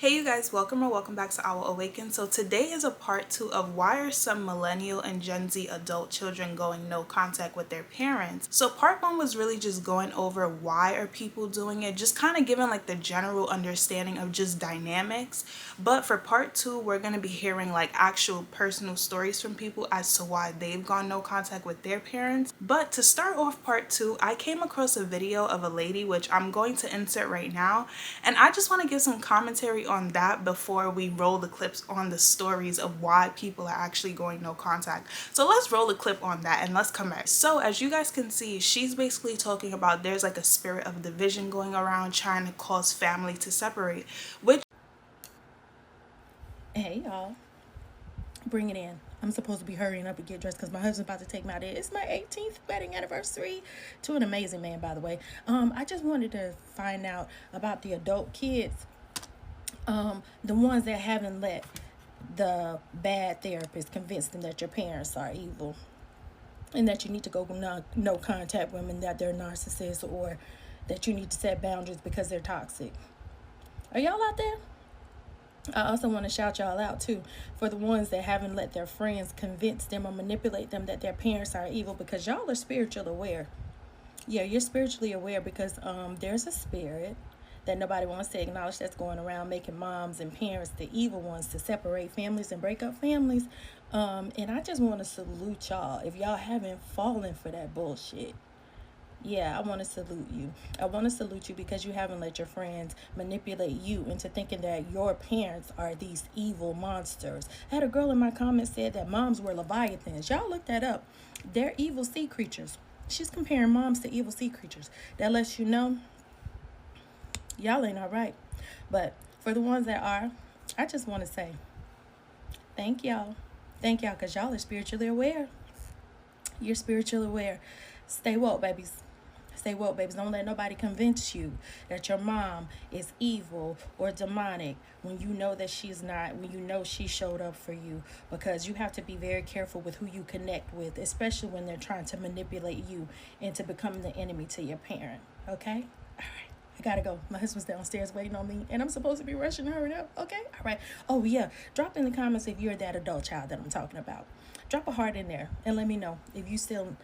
Hey you guys, welcome or welcome back to Our Awaken. So today is a part 2 of why are some millennial and Gen Z adult children going no contact with their parents. So part 1 was really just going over why are people doing it, just kind of giving like the general understanding of just dynamics. But for part 2, we're going to be hearing like actual personal stories from people as to why they've gone no contact with their parents. But to start off part 2, I came across a video of a lady, which I'm going to insert right now, and I just want to give some commentary on that before we roll the clips on the stories of why people are actually going no contact. So let's roll the clip on that and let's come back. So as you guys can see, she's basically talking about there's like a spirit of division going around trying to cause family to separate, which Hey y'all, bring it in. I'm supposed to be hurrying up and get dressed because my husband's about to take me out. It's my 18th wedding anniversary to an amazing man, by the way. I just wanted to find out about the adult kids, the ones that haven't let the bad therapist convince them that your parents are evil and that you need to go no contact women, that they're narcissists, or that you need to set boundaries because they're toxic. Are y'all out there? I also want to shout y'all out too for the ones that haven't let their friends convince them or manipulate them that their parents are evil, because y'all are spiritually aware. Yeah, you're spiritually aware because there's a spirit that nobody wants to acknowledge that's going around making moms and parents the evil ones to separate families and break up families. And I just want to salute y'all if y'all haven't fallen for that bullshit. Yeah, I want to salute you. I want to salute you because you haven't let your friends manipulate you into thinking that your parents are these evil monsters. I had a girl in my comments said that moms were leviathans. Y'all look that up. They're evil sea creatures. She's comparing moms to evil sea creatures. That lets you know y'all ain't all right. But for the ones that are, I just want to say thank y'all. Thank y'all because y'all are spiritually aware. You're spiritually aware. Stay woke, babies. Stay woke, babies. Don't let nobody convince you that your mom is evil or demonic when you know that she's not, when you know she showed up for you. Because you have to be very careful with who you connect with, especially when they're trying to manipulate you into becoming the enemy to your parent. Okay? All right. I gotta go. My husband's downstairs waiting on me, and I'm supposed to be rushing her up. Okay? All right. Oh, yeah. Drop in the comments if you're that adult child that I'm talking about. Drop a heart in there and let me know if you still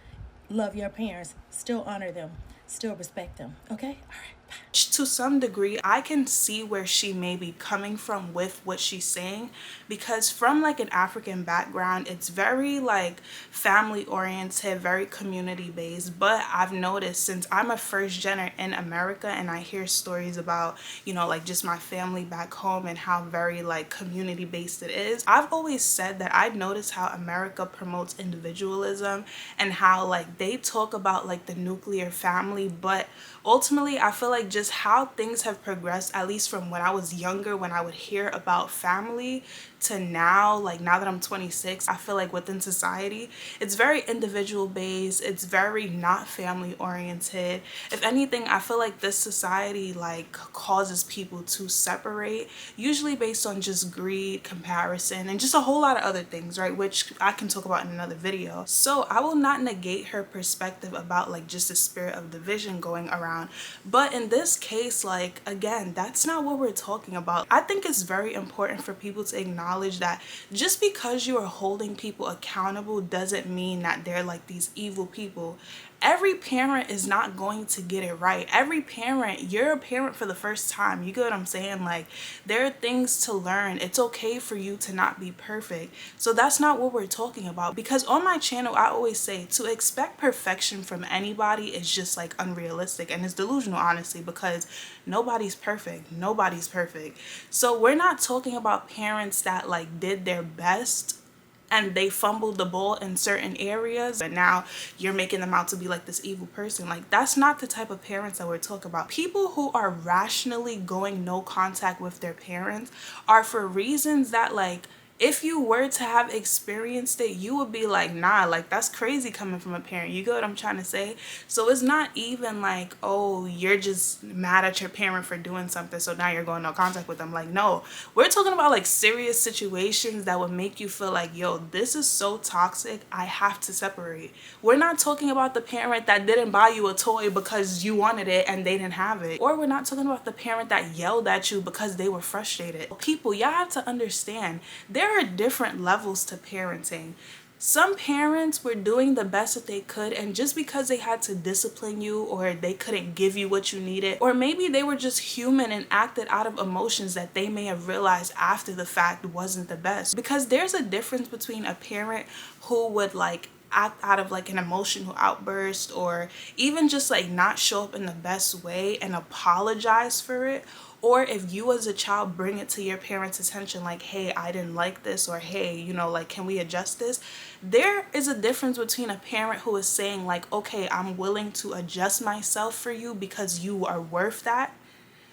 love your parents, still honor them, still respect them. Okay? All right. Bye. to some degree I can see where she may be coming from with what she's saying, because from like an African background, it's very like family oriented, very community based. But I've noticed since I'm a first gener in America and I hear stories about, like just my family back home and how very like community based it is, I've always said that I've noticed how America promotes individualism and how like they talk about like the nuclear family, but ultimately I feel like just how things have progressed, at least from when I was younger, when I would hear about family, to now, like now that I'm 26, I feel like within society it's very individual based, it's very not family oriented. If anything, I feel like this society like causes people to separate, usually based on just greed, comparison, and just a whole lot of other things, right, which I can talk about in another video. So I will not negate her perspective about like just the spirit of division going around, but in this case, like again, that's not what we're talking about. I think it's very important for people to acknowledge that just because you are holding people accountable doesn't mean that they're like these evil people. Every parent is not going to get it right. Every parent, you're a parent for the first time. You get what I'm saying? Like, there are things to learn. It's okay for you to not be perfect. So that's not what we're talking about. Because on my channel, I always say to expect perfection from anybody is just like unrealistic and it's delusional, honestly, because nobody's perfect. Nobody's perfect. So we're not talking about parents that like did their best and they fumbled the ball in certain areas and now you're making them out to be like this evil person. Like, that's not the type of parents that we're talking about. People who are rationally going no contact with their parents are for reasons that like if you were to have experienced it, you would be like, nah, like that's crazy coming from a parent. You get what I'm trying to say? So it's not even like, oh, you're just mad at your parent for doing something, so now you're going no contact with them. Like, no, we're talking about like serious situations that would make you feel like, yo, this is so toxic, I have to separate. We're not talking about the parent that didn't buy you a toy because you wanted it and they didn't have it. Or we're not talking about the parent that yelled at you because they were frustrated. People, y'all have to understand, there are different levels to parenting. Some parents were doing the best that they could, and just because they had to discipline you or they couldn't give you what you needed, or maybe they were just human and acted out of emotions that they may have realized after the fact wasn't the best. Because there's a difference between a parent who would like act out of like an emotional outburst, or even just like not show up in the best way and apologize for it, or if you as a child bring it to your parents' attention like, hey, I didn't like this, or hey, you know, like, can we adjust this? There is a difference between a parent who is saying like, okay, I'm willing to adjust myself for you because you are worth that,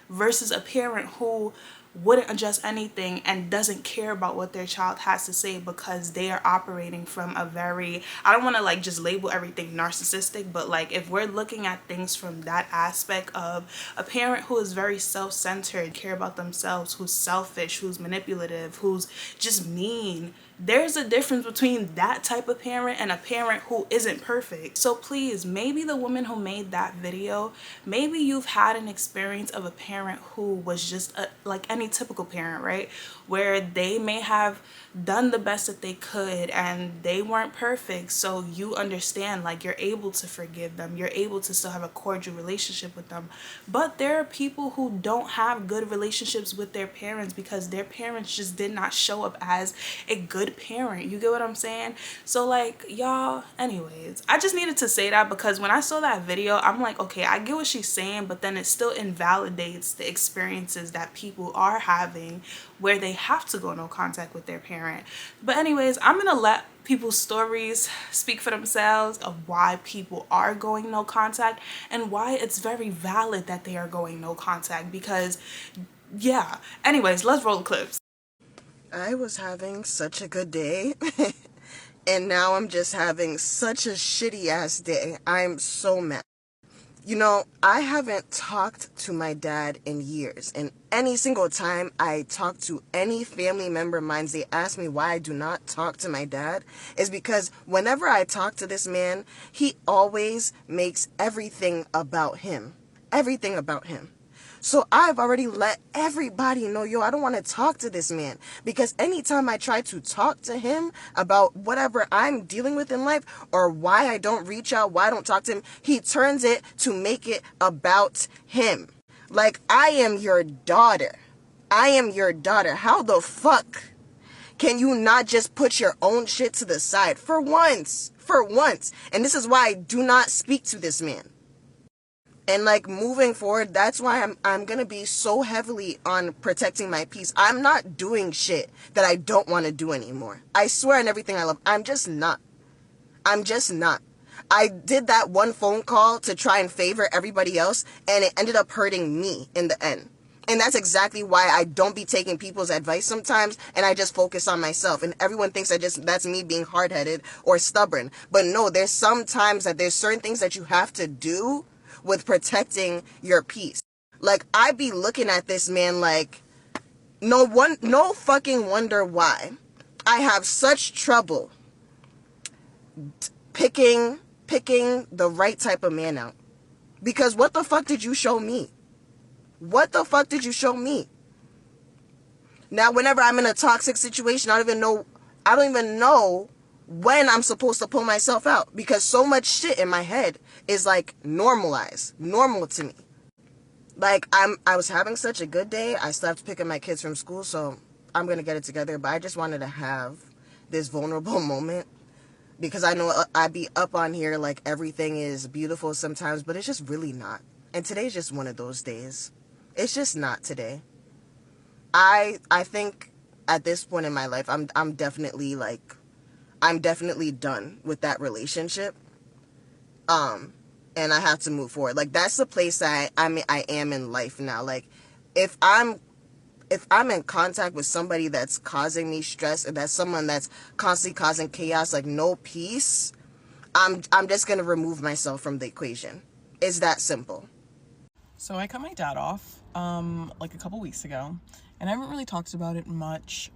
versus a parent who wouldn't adjust anything and doesn't care about what their child has to say because they are operating from a very, I don't want to like just label everything narcissistic, but like if we're looking at things from that aspect of a parent who is very self-centered, care about themselves, who's selfish, who's manipulative, who's just mean, there's a difference between that type of parent and a parent who isn't perfect. So please, maybe the woman who made that video, maybe you've had an experience of a parent who was just like any typical parent, right? Where they may have done the best that they could and they weren't perfect. So you understand, like, you're able to forgive them. You're able to still have a cordial relationship with them. But there are people who don't have good relationships with their parents because their parents just did not show up as a good parent. You get what I'm saying? So like, y'all, anyways, I just needed to say that because when I saw that video, I'm like, okay, I get what she's saying, but then it still invalidates the experiences that people are having where they have to go no contact with their parent. But anyways, I'm gonna let people's stories speak for themselves of why people are going no contact and why it's very valid that they are going no contact, because yeah. Anyways, let's roll the clips. I was having such a good day, and now I'm just having such a shitty ass day. I'm so mad. You know, I haven't talked to my dad in years, and any single time I talk to any family member of mine, they ask me why I do not talk to my dad, is because whenever I talk to this man, he always makes everything about him. Everything about him. So I've already let everybody know, yo, I don't want to talk to this man, because anytime I try to talk to him about whatever I'm dealing with in life or why I don't reach out, why I don't talk to him, he turns it to make it about him. Like, I am your daughter. I am your daughter. How the fuck can you not just put your own shit to the side for once? For once. And this is why I do not speak to this man. And like, moving forward, that's why I'm going to be so heavily on protecting my peace. I'm not doing shit that I don't want to do anymore. I swear on everything I love. I'm just not. I'm just not. I did that one phone call to try and favor everybody else, and it ended up hurting me in the end. And that's exactly why I don't be taking people's advice sometimes, and I just focus on myself. And everyone thinks that's me being hard-headed or stubborn. But no, there's sometimes that there's certain things that you have to do with protecting your peace. Like, I be looking at this man like, no fucking wonder why I have such trouble picking the right type of man out. Because what the fuck did you show me? What the fuck did you show me? Now, whenever I'm in a toxic situation, I don't even know when I'm supposed to pull myself out, because so much shit in my head is like normal to me. Like, I was having such a good day. I stopped picking my kids from school, so I'm gonna get it together. But I just wanted to have this vulnerable moment, because I know I be up on here like everything is beautiful sometimes, but it's just really not. And today's just one of those days. It's just not today. I think at this point in my life, I'm definitely done with that relationship. And I have to move forward. Like, that's the place that I am in life now. Like, if I'm if I'm in contact with somebody that's causing me stress, and that's someone that's constantly causing chaos, like no peace, I'm just gonna remove myself from the equation. It's that simple. So I cut my dad off like a couple weeks ago, and I haven't really talked about it much,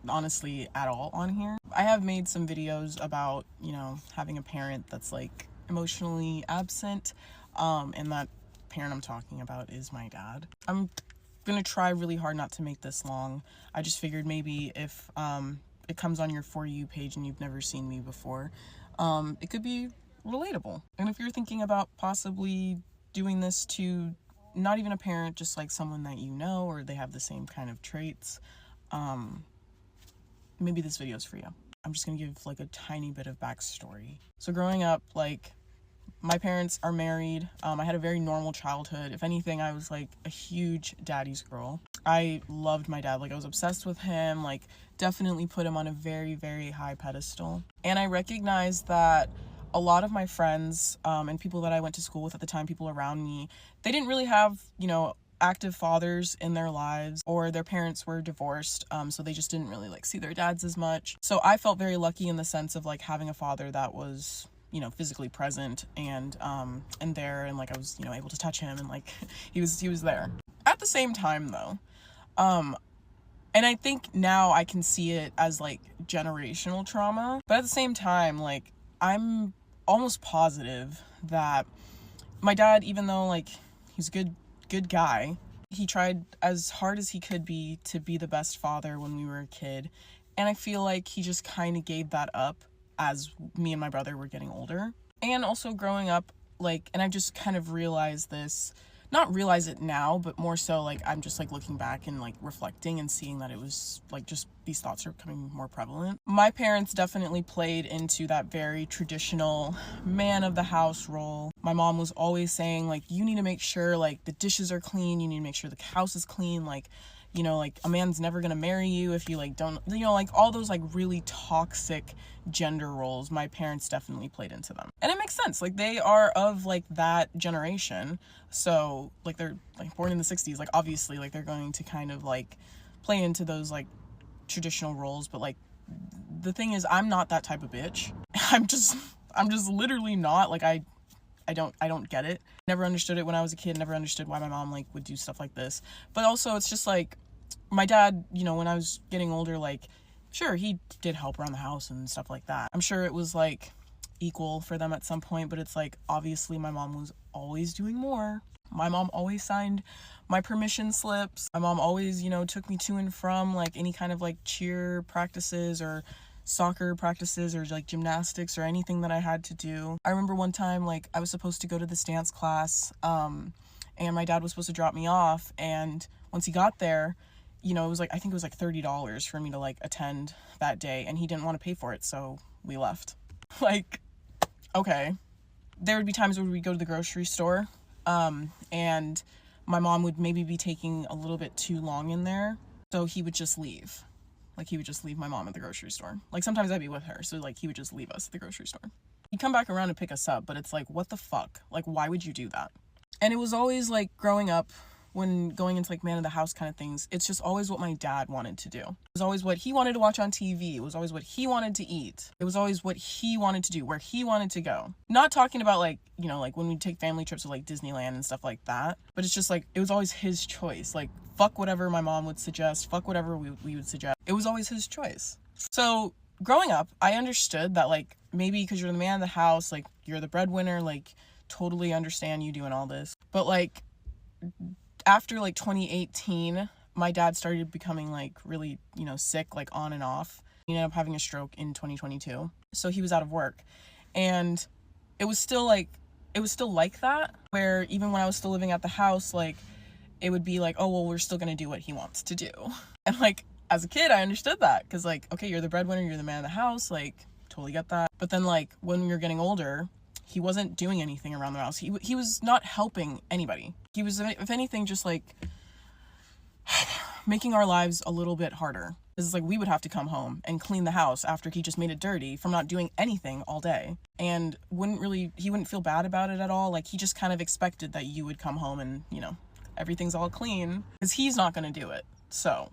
honestly, at all on here. I have made some videos about, you know, having a parent that's like emotionally absent, and that parent I'm talking about is my dad. I'm gonna try really hard not to make this long. I just figured maybe if it comes on your For You page and you've never seen me before, it could be relatable. And if you're thinking about possibly doing this to not even a parent, just like someone that you know or they have the same kind of traits, maybe this video is for you. I'm just gonna give like a tiny bit of backstory. So growing up, like, my parents are married. I had a very normal childhood. If anything, I was like a huge daddy's girl. I loved my dad. Like, I was obsessed with him, like definitely put him on a very, very high pedestal. And I recognized that a lot of my friends and people that I went to school with at the time, people around me, they didn't really have, you know, active fathers in their lives, or their parents were divorced, so they just didn't really like see their dads as much. So I felt very lucky in the sense of like having a father that was, you know, physically present and there, and like I was, you know, able to touch him, and like he was there. At the same time though, and I think now I can see it as like generational trauma, but at the same time, like, I'm almost positive that my dad, even though like he's a good guy, he tried as hard as he could be to be the best father when we were a kid, and I feel like he just kind of gave that up as me and my brother were getting older. And also growing up, like, and I just kind of realized this, not realize it now, but more so like I'm just like looking back and like reflecting and seeing that it was like just these thoughts are becoming more prevalent. My parents definitely played into that very traditional man of the house role. My mom was always saying like, you need to make sure like the dishes are clean, you need to make sure the house is clean, like, you know, like a man's never gonna marry you if you like don't, you know, like all those like really toxic gender roles. My parents definitely played into them, and it makes sense. Like, they are of like that generation, so like they're like born in the 60s, like obviously like they're going to kind of like play into those like traditional roles. But like the thing is, I'm not that type of bitch. I'm just literally not. Like, I don't get it. Never understood it when I was a kid. Never understood why my mom like would do stuff like this. But also it's just like my dad, you know, when I was getting older, like, sure, he did help around the house and stuff like that. I'm sure it was like equal for them at some point, but it's like obviously my mom was always doing more. My mom always signed my permission slips. My mom always, you know, took me to and from like any kind of like cheer practices or soccer practices or like gymnastics or anything that I had to do. I remember one time like I was supposed to go to this dance class, and my dad was supposed to drop me off, and once he got there, you know, it was like, I think it was like $30 for me to like attend that day, and he didn't want to pay for it, so we left. Like, okay. There would be times where we'd go to the grocery store, and my mom would maybe be taking a little bit too long in there, so he would just leave. Like, he would just leave my mom at the grocery store. Like, sometimes I'd be with her, so like he would just leave us at the grocery store. He'd come back around and pick us up, but it's like, what the fuck? Like, why would you do that? And it was always like growing up, when going into like man of the house kind of things, it's just always what my dad wanted to do. It was always what he wanted to watch on TV. It was always what he wanted to eat. It was always what he wanted to do, where he wanted to go. Not talking about like, you know, like when we take family trips to like Disneyland and stuff like that, but it's just like, it was always his choice. Like, fuck whatever my mom would suggest, fuck whatever we would suggest. It was always his choice. So growing up, I understood that like, maybe because you're the man of the house, like you're the breadwinner, like totally understand you doing all this. But like, after like 2018, my dad started becoming like really, you know, sick, like on and off. He ended up having a stroke in 2022. So he was out of work. And it was still like that, where even when I was still living at the house, like it would be like, oh, well, we're still going to do what he wants to do. And like, as a kid, I understood that. Cause like, okay, you're the breadwinner, you're the man of the house, like totally get that. But then like when we were getting older, he wasn't doing anything around the house. He was not helping anybody. He was, if anything, just like making our lives a little bit harder. This is like, we would have to come home and clean the house after he just made it dirty from not doing anything all day. And he wouldn't feel bad about it at all. Like, he just kind of expected that you would come home and, you know, everything's all clean, because he's not going to do it. So,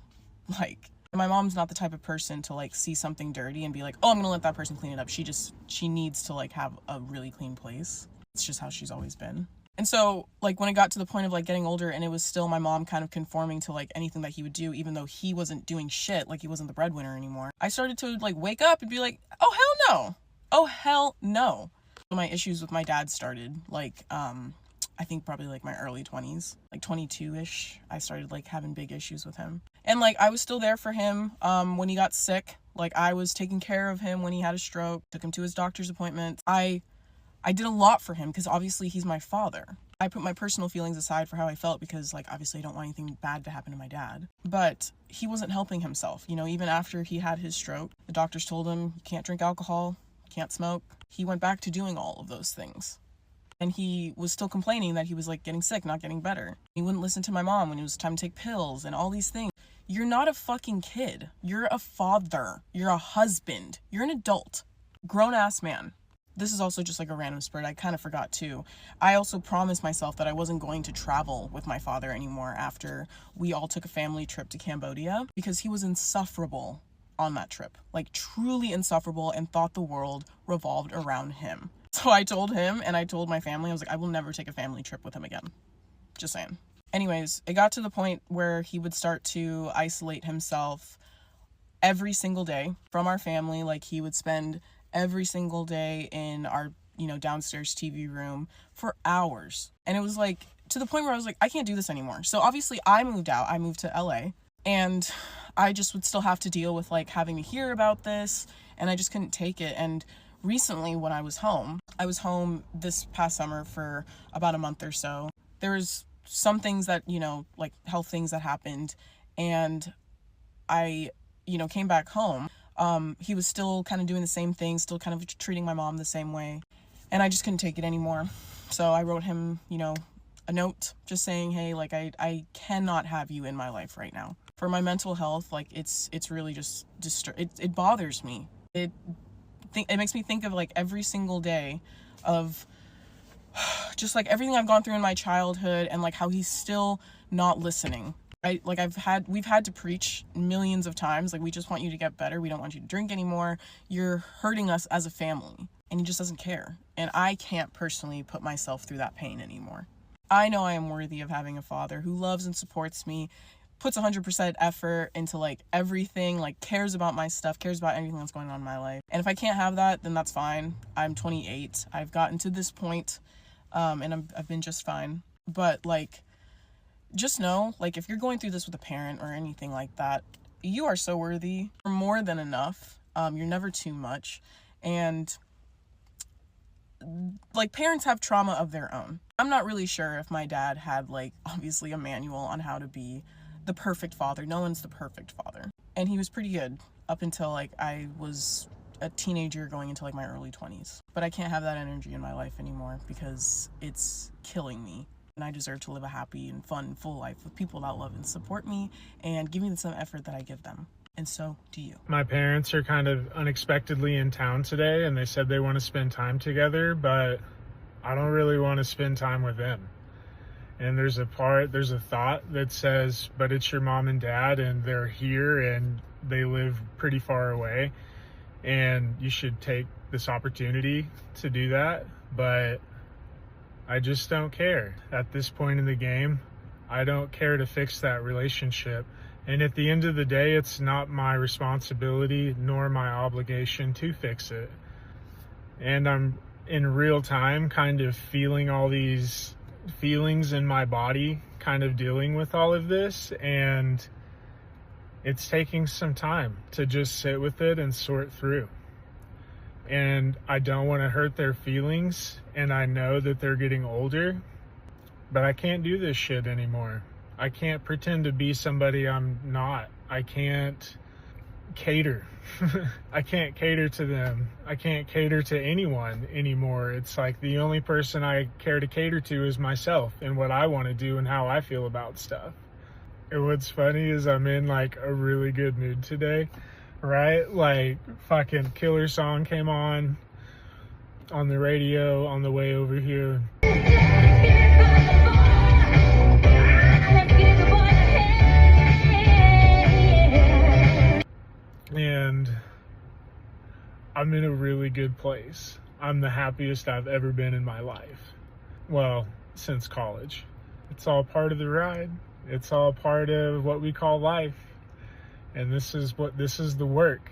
like, my mom's not the type of person to, like, see something dirty and be like, oh, I'm gonna let that person clean it up. She needs to, like, have a really clean place. It's just how she's always been. And so, like, when it got to the point of, like, getting older and it was still my mom kind of conforming to, like, anything that he would do, even though he wasn't doing shit, like, he wasn't the breadwinner anymore, I started to, like, wake up and be like, oh, hell no. Oh, hell no. So my issues with my dad started, like, I think probably, like, my early 20s, like, 22-ish, I started, like, having big issues with him. And, like, I was still there for him when he got sick. Like, I was taking care of him when he had a stroke, took him to his doctor's appointments. I did a lot for him because obviously he's my father. I put my personal feelings aside for how I felt because, like, obviously I don't want anything bad to happen to my dad. But he wasn't helping himself. You know, even after he had his stroke, the doctors told him, you can't drink alcohol, you can't smoke. He went back to doing all of those things. And he was still complaining that he was, like, getting sick, not getting better. He wouldn't listen to my mom when it was time to take pills and all these things. You're not a fucking kid. You're a father. You're a husband. You're an adult. Grown-ass man. This is also just like a random spurt. I kind of forgot too. I also promised myself that I wasn't going to travel with my father anymore after we all took a family trip to Cambodia because he was insufferable on that trip. Like, truly insufferable, and thought the world revolved around him. So I told him and I told my family, I was like, I will never take a family trip with him again. Just saying. Anyways, it got to the point where he would start to isolate himself every single day from our family. Like, he would spend every single day in our, you know, downstairs TV room for hours. And it was like, to the point where I was like, I can't do this anymore. So obviously I moved out. I moved to LA. And I just would still have to deal with, like, having to hear about this. And I just couldn't take it. And recently when I was home this past summer for about a month or so, there was some things that, you know, like health things that happened. And I, you know, came back home. He was still kind of doing the same thing, still kind of treating my mom the same way. And I just couldn't take it anymore. So I wrote him, you know, a note just saying, hey, like, I cannot have you in my life right now. For my mental health, like, it's really just, it bothers me. It makes me think of, like, every single day of just, like, everything I've gone through in my childhood and, like, how he's still not listening. We've had to preach millions of times, like, we just want you to get better. We don't want you to drink anymore. You're hurting us as a family. And he just doesn't care. And I can't personally put myself through that pain anymore. I know I am worthy of having a father who loves and supports me, puts 100% effort into, like, everything, like, cares about my stuff, cares about anything that's going on in my life. And if I can't have that, then that's fine. I'm 28. I've gotten to this point, and I've been just fine. But, like, just know, like, if you're going through this with a parent or anything like that, you are so worthy. You're more than enough. You're never too much. And, like, parents have trauma of their own. I'm not really sure if my dad had, like, obviously a manual on how to be the perfect father. No one's the perfect father. And he was pretty good up until, like, I was a teenager going into, like, my early 20s. But I can't have that energy in my life anymore because it's killing me. And I deserve to live a happy and fun, full life with people that love and support me and give me the same effort that I give them. And so do you. My parents are kind of unexpectedly in town today, and they said they want to spend time together, but I don't really want to spend time with them. And there's a thought that says, but it's your mom and dad, and they're here, and they live pretty far away, and you should take this opportunity to do that. But I just don't care. At this point in the game, I don't care to fix that relationship. And at the end of the day, it's not my responsibility nor my obligation to fix it. And I'm in real time kind of feeling all these feelings in my body, kind of dealing with all of this. And it's taking some time to just sit with it and sort through. And I don't want to hurt their feelings, and I know that they're getting older, but I can't do this shit anymore. I can't pretend to be somebody I'm not. I can't cater. I can't cater to them. I can't cater to anyone anymore. It's like the only person I care to cater to is myself and what I want to do and how I feel about stuff. And what's funny is I'm in, like, a really good mood today. Right? Like, fucking Killer song came on the radio on the way over here. I'm in a really good place. I'm the happiest I've ever been in my life. Well, since college. It's all part of the ride. It's all part of what we call life. And this is the work,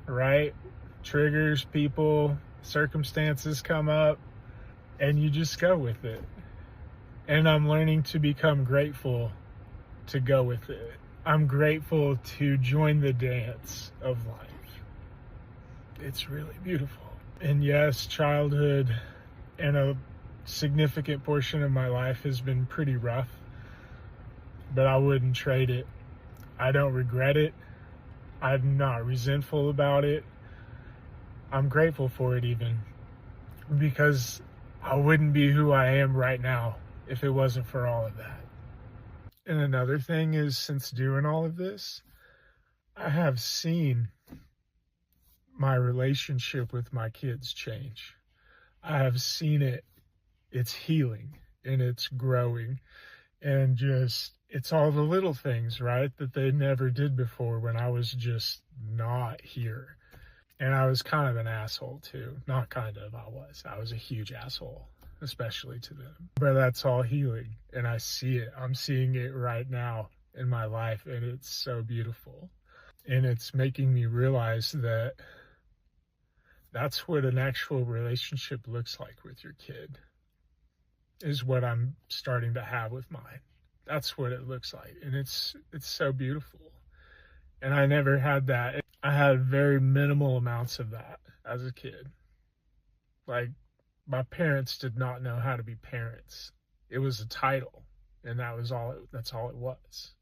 right? Triggers, people, circumstances come up, and you just go with it. And I'm learning to become grateful to go with it. I'm grateful to join the dance of life. It's really beautiful. And yes, childhood and a significant portion of my life has been pretty rough, but I wouldn't trade it. I don't regret it. I'm not resentful about it. I'm grateful for it even, because I wouldn't be who I am right now if it wasn't for all of that. And another thing is, since doing all of this, I have seen my relationship with my kids change. I have seen it. It's healing and it's growing, and just, it's all the little things, right, that they never did before when I was just not here. And I was kind of an asshole too. Not kind of, I was a huge asshole, especially to them. But that's all healing, and I see it. I'm seeing it right now in my life, and it's so beautiful. And it's making me realize that that's what an actual relationship looks like with your kid, is what I'm starting to have with mine. That's what it looks like, and it's so beautiful. And I never had that. I had very minimal amounts of that as a kid. Like, my parents did not know how to be parents. It was a title, and that's all it was.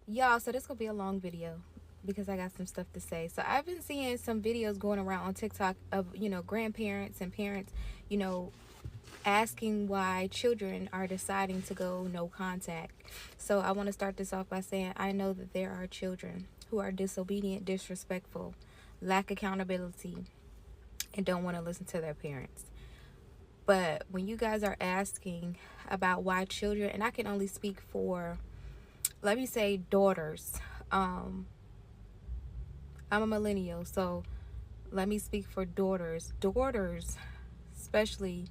Y'all, so this gonna be a long video because I got some stuff to say. So I've been seeing some videos going around on TikTok of, grandparents and parents, asking why children are deciding to go no contact. So I want to start this off by saying I know that there are children who are disobedient, disrespectful, lack accountability, and don't want to listen to their parents. But when you guys are asking about why children, and I can only speak for, let me say, daughters. I'm a millennial, so let me speak for daughters. Daughters, especially,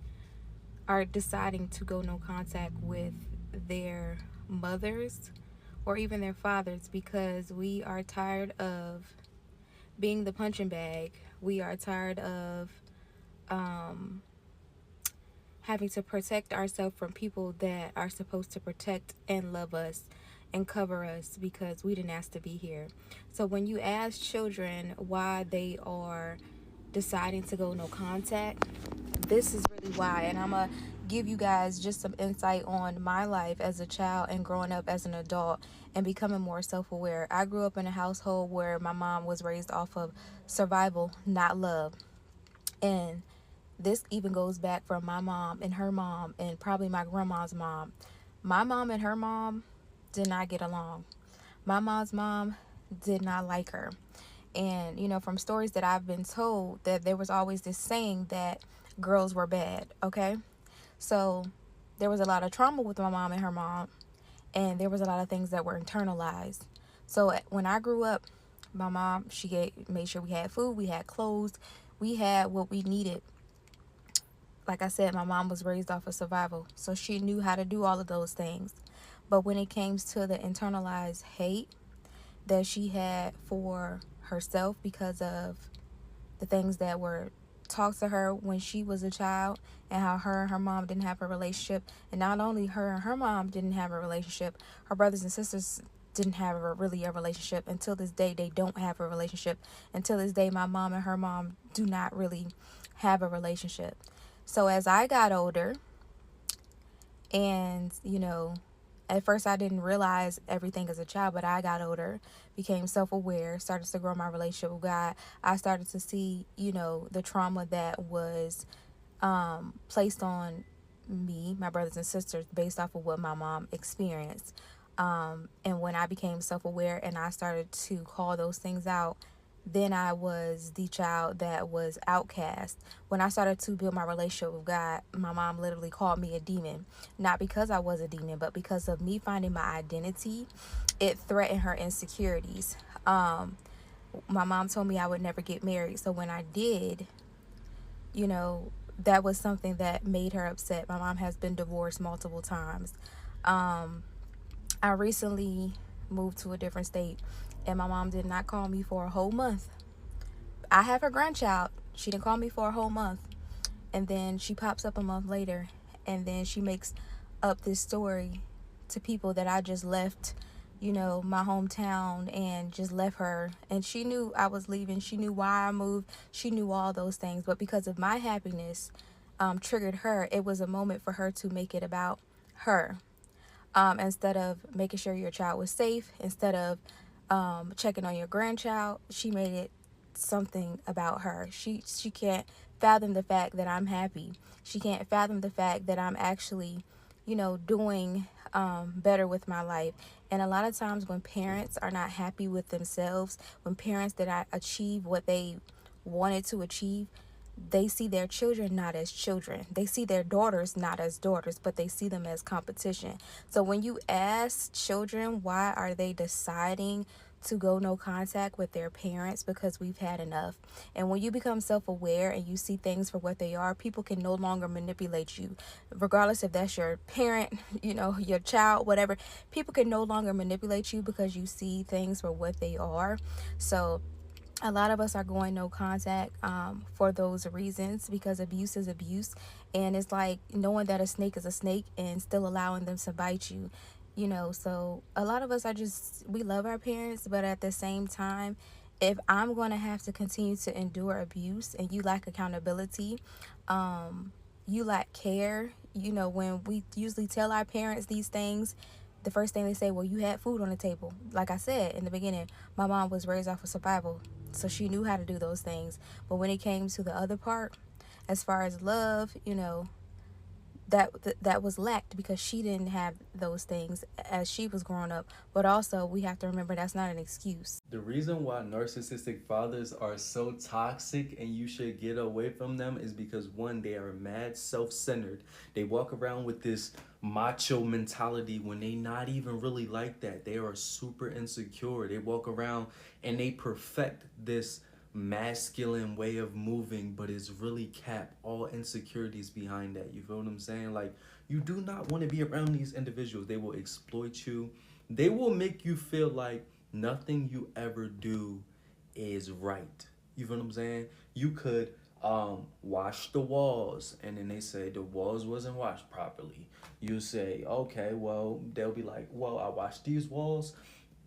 are deciding to go no contact with their mothers or even their fathers because we are tired of being the punching bag. We are tired of having to protect ourselves from people that are supposed to protect and love us and cover us because we didn't ask to be here. So when you ask children why they are deciding to go no contact, this is really why. And I'm gonna give you guys just some insight on my life as a child and growing up as an adult and becoming more self-aware. I grew up in a household where my mom was raised off of survival, not love. And this even goes back from my mom and her mom and probably my grandma's mom. My mom and her mom did not get along. My mom's mom did not like her. And, from stories that I've been told, that there was always this saying that girls were bad, okay? So there was a lot of trauma with my mom and her mom, and there was a lot of things that were internalized. So when I grew up, my mom, she made sure we had food, we had clothes, we had what we needed. Like I said, my mom was raised off of survival, so she knew how to do all of those things. But when it came to the internalized hate that she had for herself because of the things that were taught to her when she was a child and how her and her mom didn't have a relationship, and not only her and her mom didn't have a relationship, her brothers and sisters didn't have really a relationship. Until this day, they don't have a relationship. Until this day, my mom and her mom do not really have a relationship. So as I got older, and at first I didn't realize everything as a child, but I got older, became self-aware, started to grow my relationship with God. I started to see, the trauma that was placed on me, my brothers and sisters, based off of what my mom experienced. And when I became self-aware and I started to call those things out, then I was the child that was outcast. When I started to build my relationship with God, my mom literally called me a demon. Not because I was a demon, but because of me finding my identity, it threatened her insecurities. my mom told me I would never get married. So when I did, that was something that made her upset. My mom has been divorced multiple times. I recently moved to a different state, and my mom did not call me for a whole month. I have her grandchild. She didn't call me for a whole month. And then she pops up a month later, and then she makes up this story to people that I just left, my hometown, and just left her. And she knew I was leaving. She knew why I moved. She knew all those things. But because of my happiness triggered her, it was a moment for her to make it about her. Instead of making sure your child was safe, instead of checking on your grandchild, she made it something about her. She can't fathom the fact that I'm happy. She can't fathom the fact that I'm actually, doing better with my life. And a lot of times when parents are not happy with themselves, when parents did not achieve what they wanted to achieve, they see their children not as children. They see their daughters not as daughters, but they see them as competition. So when you ask children why are they deciding to go no contact with their parents, because we've had enough. And when you become self-aware and you see things for what they are, people can no longer manipulate you, regardless if that's your parent, your child, whatever. People can no longer manipulate you because you see things for what they are. So a lot of us are going no contact for those reasons, because abuse is abuse. And it's like knowing that a snake is a snake and still allowing them to bite you. So a lot of us we love our parents, but at the same time, if I'm going to have to continue to endure abuse and you lack accountability, you lack care, when we usually tell our parents these things, the first thing they say, well, you had food on the table. Like I said in the beginning, my mom was raised off of survival, so she knew how to do those things. But when it came to the other part, as far as love, that was lacked because she didn't have those things as she was growing up. But also, we have to remember that's not an excuse. The reason why narcissistic fathers are so toxic and you should get away from them is because, one, they are mad self-centered. They walk around with this macho mentality when they not even really like that. They are super insecure. They walk around and they perfect this masculine way of moving, but it's really cap all insecurities behind that. You feel what I'm saying? Like, you do not want to be around these individuals. They will exploit you. They will make you feel like nothing you ever do is right. You feel what I'm saying? You could wash the walls, and then they say the walls wasn't washed properly. You say, okay, well, they'll be like, well, I washed these walls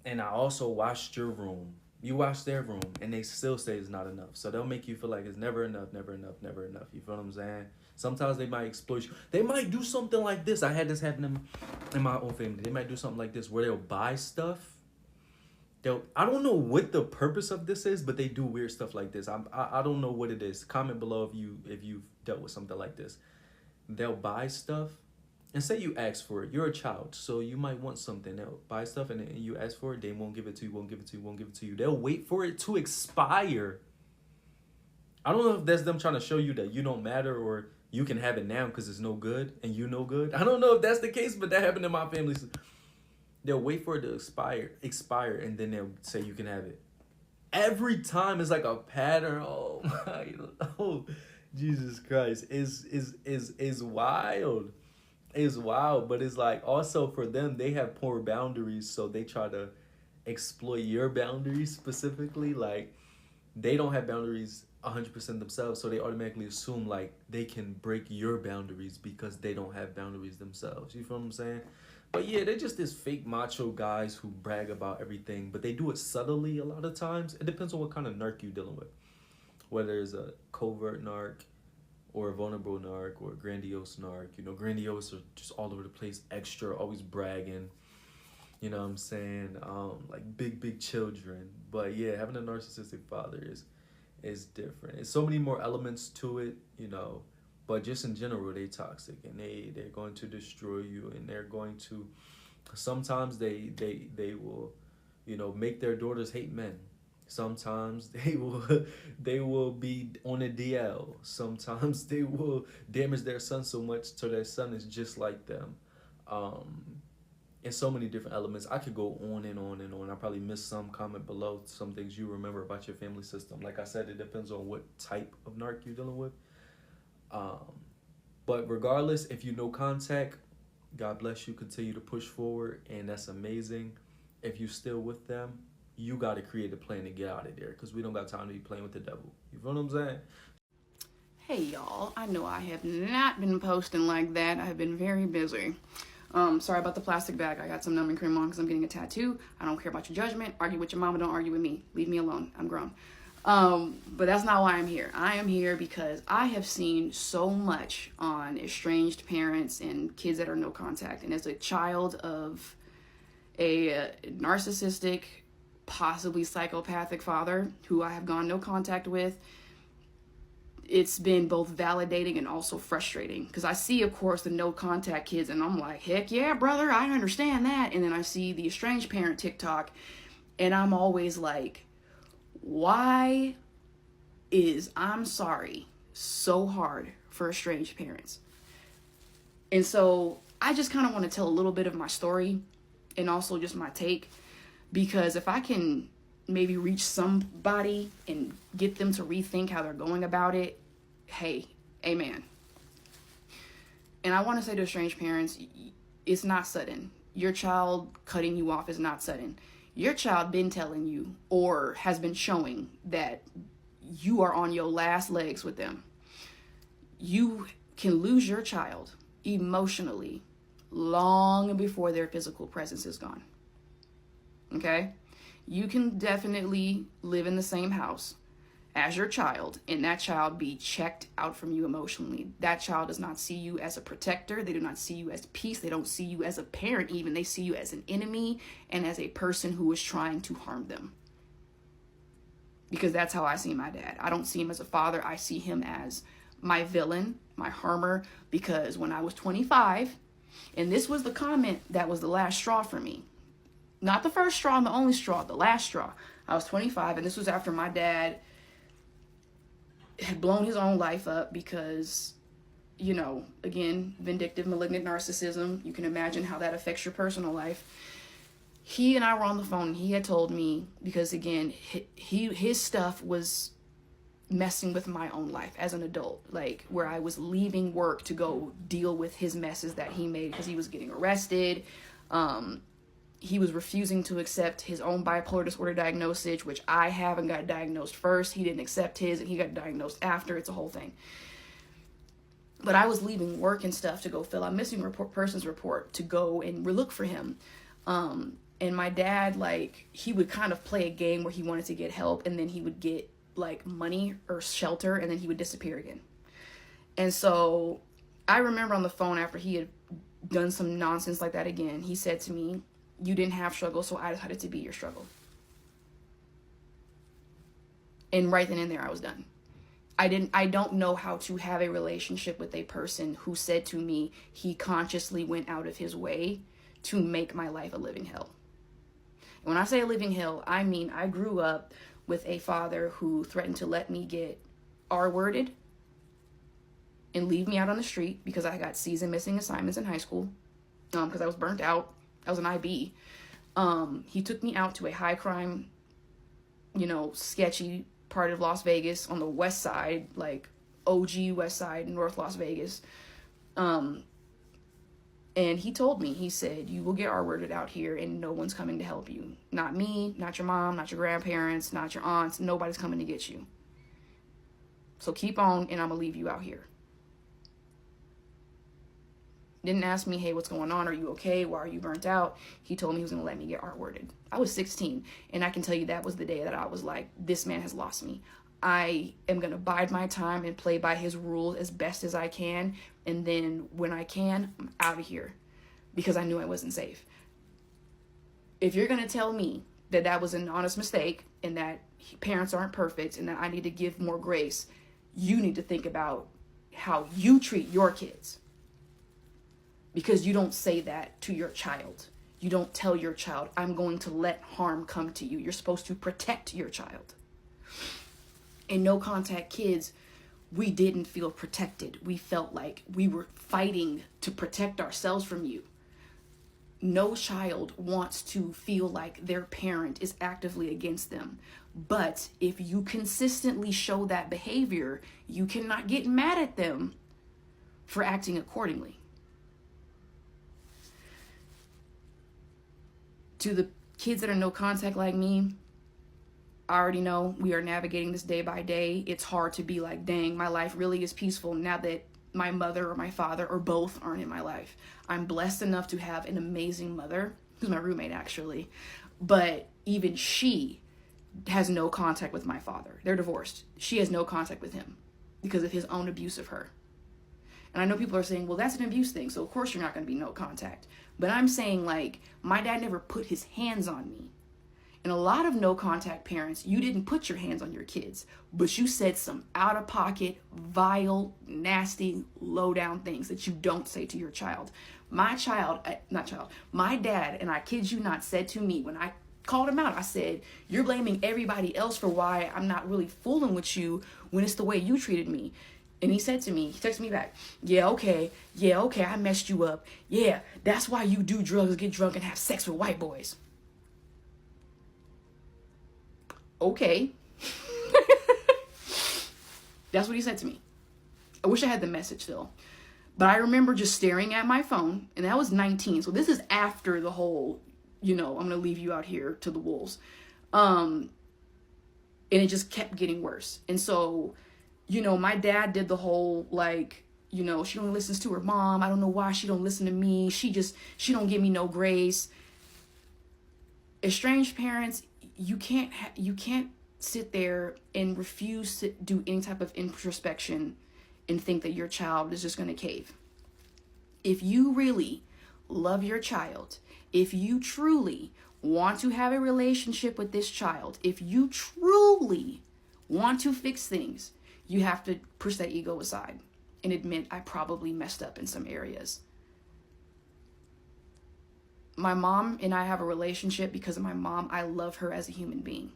and I also washed your room. You wash their room, and they still say it's not enough. So they'll make you feel like it's never enough, never enough, never enough. You feel what I'm saying? Sometimes they might exploit you. They might do something like this. I had this happen in my own family. They might do something like this where they'll buy stuff. I don't know what the purpose of this is, but they do weird stuff like this. I don't know what it is. Comment below if you've dealt with something like this. They'll buy stuff. And say you ask for it. You're a child, so you might want something. They'll buy stuff and you ask for it. They won't give it to you, won't give it to you, won't give it to you. They'll wait for it to expire. I don't know if that's them trying to show you that you don't matter or you can have it now because it's no good and you no good. I don't know if that's the case, but that happened in my family. They'll wait for it to expire, and then they'll say you can have it. Every time it's like a pattern. Oh my, oh Jesus Christ, is wild. Is wild, but it's like also for them, they have poor boundaries, so they try to exploit your boundaries specifically. Like, they don't have boundaries 100% themselves, so they automatically assume like they can break your boundaries because they don't have boundaries themselves. You feel what I'm saying? But yeah, they're just this fake macho guys who brag about everything, but they do it subtly a lot of times. It depends on what kind of narc you're dealing with, whether it's a covert narc or a vulnerable narc or a grandiose narc. Grandiose are just all over the place, extra, always bragging, you know what I'm saying, like big children. But yeah, having a narcissistic father is different. There's so many more elements to it, but just in general, they toxic, and they're going to destroy you, and they're going to, sometimes they will, make their daughters hate men. Sometimes they will be on a DL. Sometimes they will damage their son so much till their son is just like them. and so many different elements. I could go on and on and on. I probably missed some. Comment below some things you remember about your family system. Like I said, it depends on what type of narc you're dealing with. But regardless, if you no contact, God bless you. Continue to push forward, and that's amazing. If you still with them, you got to create a plan to get out of there, because we don't got time to be playing with the devil. You feel what I'm saying? Hey y'all, I know I have not been posting like that. I have been very busy. Sorry about the plastic bag. I got some numbing cream on because I'm getting a tattoo. I don't care about your judgment. Argue with your mama, don't argue with me. Leave me alone. I'm grown. But that's not why I'm here. I am here because I have seen so much on estranged parents and kids that are no contact. And as a child of a narcissistic, possibly psychopathic father who I have gone no contact with, it's been both validating and also frustrating, because I see, of course, the no contact kids and I'm like, heck yeah, brother, I understand that. And then I see the estranged parent TikTok and I'm always like, why is I'm sorry so hard for estranged parents? And so I just kind of want to tell a little bit of my story and also just my take, because if I can maybe reach somebody and get them to rethink how they're going about it, hey, amen. And I want to say to estranged parents, it's not sudden. Your child cutting you off is not sudden. Your child been telling you or has been showing that you are on your last legs with them. You can lose your child emotionally long before their physical presence is gone. Okay? You can definitely live in the same house as your child and that child be checked out from you emotionally. That child does not see you as a protector. They do not see you as peace. They don't see you as a parent even. They see you as an enemy and as a person who is trying to harm them. Because that's how I see my dad. I don't see him as a father. I see him as my villain, my harmer, because when I was 25, and this was the comment that was the last straw for me. Not the first straw and the only straw, the last straw. I was 25, and this was after my dad had blown his own life up because, you know, again, vindictive, malignant narcissism. You can imagine how that affects your personal life. He and I were on the phone, and he had told me, because again, his stuff was messing with my own life as an adult, like where I was leaving work to go deal with his messes that he made because he was getting arrested. He was refusing to accept his own bipolar disorder diagnosis, which I have and got diagnosed first. He didn't accept his and he got diagnosed after. It's a whole thing. But I was leaving work and stuff to go fill out missing persons report to go and look for him. And my dad, like, he would kind of play a game where he wanted to get help, and then he would get like money or shelter, and then he would disappear again. And so I remember on the phone after he had done some nonsense like that again, he said to me, "You didn't have struggle, so I decided to be your struggle." And right then and there, I was done. I don't know how to have a relationship with a person who said to me he consciously went out of his way to make my life a living hell. And when I say a living hell, I mean I grew up with a father who threatened to let me get R-worded and leave me out on the street because I got C's and missing assignments in high school, because I was burnt out. I was an IB. He took me out to a high crime, sketchy part of Las Vegas on the west side, like OG west side, North Las Vegas. And he told me, he said, "You will get R-worded out here and no one's coming to help you. Not me, not your mom, not your grandparents, not your aunts. Nobody's coming to get you. So keep on and I'm going to leave you out here." Didn't ask me, "Hey, what's going on? Are you okay? Why are you burnt out?" He told me he was going to let me get R-worded. I was 16, and I can tell you that was the day that I was like, this man has lost me. I am going to bide my time and play by his rules as best as I can, and then when I can, I'm out of here, because I knew I wasn't safe. If you're going to tell me that that was an honest mistake and that parents aren't perfect and that I need to give more grace, you need to think about how you treat your kids. Because you don't say that to your child. You don't tell your child, "I'm going to let harm come to you." You're supposed to protect your child. And no contact kids, we didn't feel protected. We felt like we were fighting to protect ourselves from you. No child wants to feel like their parent is actively against them. But if you consistently show that behavior, you cannot get mad at them for acting accordingly. To the kids that are no contact like me, I already know we are navigating this day by day. It's hard to be like, dang, my life really is peaceful now that my mother or my father or both aren't in my life. I'm blessed enough to have an amazing mother, who's my roommate actually, but even she has no contact with my father. They're divorced. She has no contact with him because of his own abuse of her. And I know people are saying, well, that's an abuse thing, so of course you're not going to be no contact. But I'm saying, like, my dad never put his hands on me. And a lot of no contact parents, you didn't put your hands on your kids, but you said some out of pocket, vile, nasty, low down things that you don't say to your child. My dad, and I kid you not, said to me when I called him out, I said, you're blaming everybody else for why I'm not really fooling with you when it's the way you treated me. And he said to me, he texted me back, yeah, okay, I messed you up. Yeah, that's why you do drugs, get drunk, and have sex with white boys. Okay. That's what he said to me. I wish I had the message though. But I remember just staring at my phone, and that was 19. So this is after the whole, I'm going to leave you out here to the wolves. And it just kept getting worse. And so, my dad did the whole, like, she only listens to her mom. I don't know why she don't listen to me. She don't give me no grace. Estranged parents, you can't sit there and refuse to do any type of introspection and think that your child is just going to cave. If you really love your child, if you truly want to have a relationship with this child, if you truly want to fix things, you have to push that ego aside and admit I probably messed up in some areas. My mom and I have a relationship because of my mom. I love her as a human being.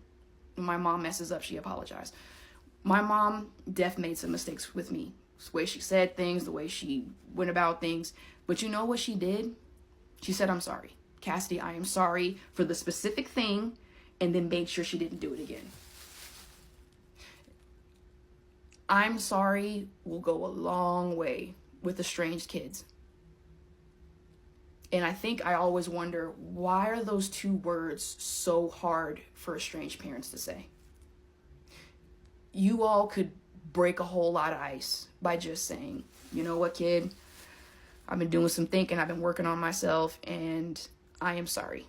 When my mom messes up, she apologizes. My mom made some mistakes with me. The way she said things, the way she went about things. But you know what she did? She said, I'm sorry. Cassidy, I am sorry for the specific thing, and then made sure she didn't do it again. I'm sorry will go a long way with estranged kids. And I think I always wonder, why are those two words so hard for estranged parents to say? You all could break a whole lot of ice by just saying, you know what, kid? I've been doing some thinking. I've been working on myself, and I am sorry.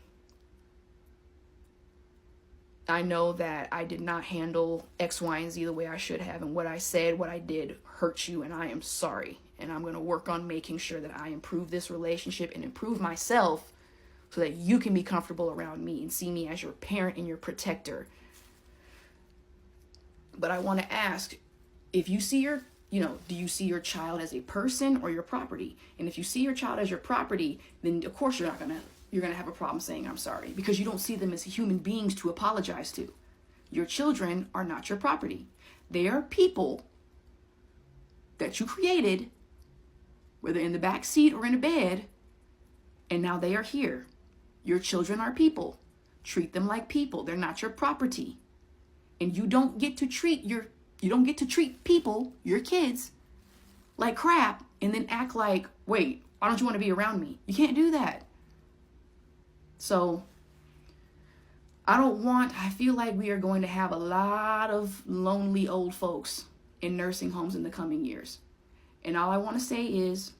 I know that I did not handle X, Y, and Z the way I should have, and what I said, what I did hurt you, and I am sorry. And I'm going to work on making sure that I improve this relationship and improve myself so that you can be comfortable around me and see me as your parent and your protector. But I want to ask, if you see do you see your child as a person or your property? And if you see your child as your property, then of course you're going to have a problem saying I'm sorry, because you don't see them as human beings to apologize to. Your children are not your property. They are people that you created, whether in the back seat or in a bed, and now they are here. Your children are people. Treat them like people. They're not your property. And you don't get to treat people, your kids, like crap and then act like, wait, why don't you want to be around me? You can't do that. So I feel like we are going to have a lot of lonely old folks in nursing homes in the coming years. And all I want to say is,